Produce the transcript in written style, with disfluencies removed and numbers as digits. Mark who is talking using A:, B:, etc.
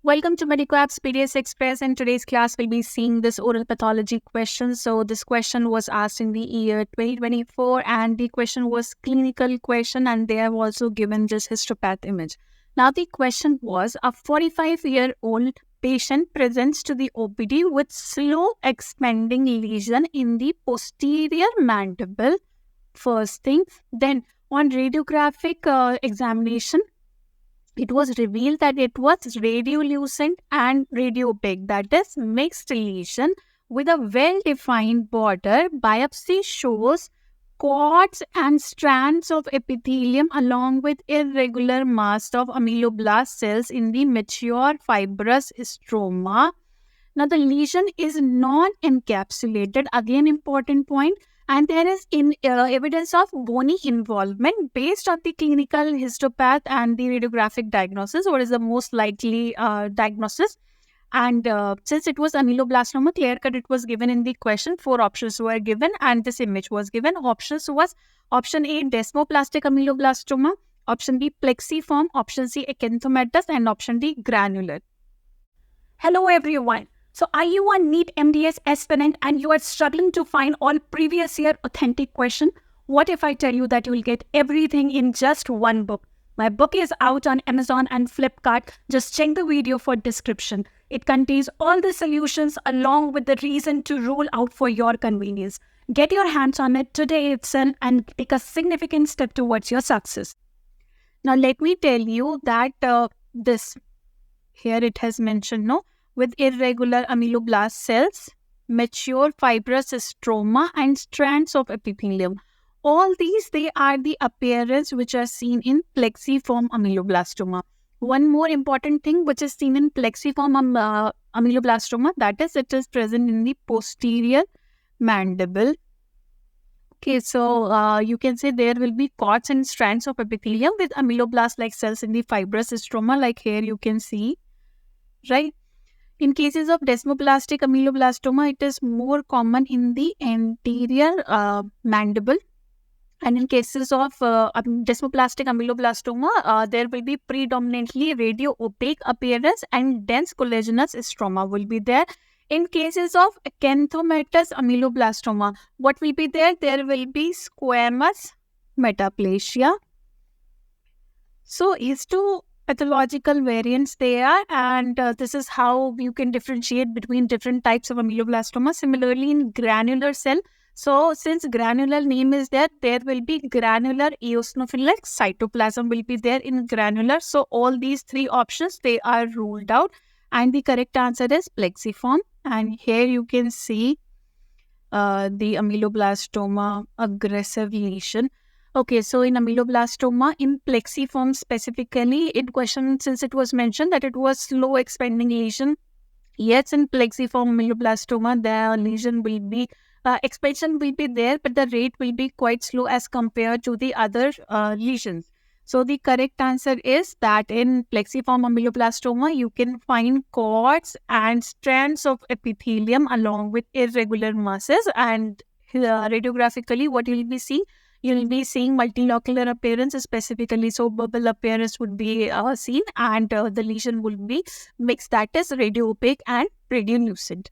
A: Welcome to MedicoApp's PDS Express. In today's class, we'll be seeing this oral pathology question. So this question was asked in the year 2024 and the question was clinical question and they have also given this histopath image. Now the question was, a 45-year-old patient presents to the OPD with slow expanding lesion in the posterior mandible. First thing, then on radiographic examination, it was revealed that it was radiolucent and radiopaque, that is mixed lesion with a well-defined border. Biopsy shows cords and strands of epithelium along with irregular mass of ameloblast cells in the mature fibrous stroma. Now, the lesion is non-encapsulated, again important point, and there is evidence of bony involvement based on the clinical histopath and the radiographic diagnosis. What is the most likely diagnosis? And since it was ameloblastoma, clear cut, it was given in the question. 4 options were given and this image was given. Options was option A, desmoplastic ameloblastoma, option B, plexiform, option C, acanthomatous, and option D, granular.
B: Hello everyone. So are you a NEET MDS aspirant and you are struggling to find all previous year authentic question? What if I tell you that you will get everything in just one book? My book is out on Amazon and Flipkart. Just check the video for description. It contains all the solutions along with the reason to rule out for your convenience. Get your hands on it today itself and take a significant step towards your success.
A: Now let me tell you that this, here it has mentioned, no? With irregular ameloblast cells, mature fibrous stroma, and strands of epithelium. All these, they are the appearance which are seen in plexiform ameloblastoma. One more important thing which is seen in plexiform ameloblastoma, that is, it is present in the posterior mandible. Okay, so you can say there will be cords and strands of epithelium with ameloblast-like cells in the fibrous stroma, like here you can see, right? In cases of desmoplastic ameloblastoma, it is more common in the anterior mandible. And in cases of desmoplastic ameloblastoma, there will be predominantly radio-opaque appearance and dense collagenous stroma will be there. In cases of acanthomatous ameloblastoma, what will be there? There will be squamous metaplasia. So, is to pathological variants they are, and this is how you can differentiate between different types of ameloblastoma. Similarly, in granular cell, so since granular name is there, there will be granular eosinophilic cytoplasm will be there in granular. So all these 3 options, they are ruled out, and the correct answer is plexiform. And here you can see the ameloblastoma aggressive lesion. Okay, so in ameloblastoma, in plexiform specifically, in question, since it was mentioned that it was slow expanding lesion, yes, in plexiform ameloblastoma, the lesion will be, expansion will be there, but the rate will be quite slow as compared to the other lesions. So the correct answer is that in plexiform ameloblastoma, you can find cords and strands of epithelium along with irregular masses, and radiographically, what you will be seeing? You will be seeing multilocular appearance specifically, so bubble appearance would be seen, and the lesion will be mixed, that is radio opaque and radiolucent.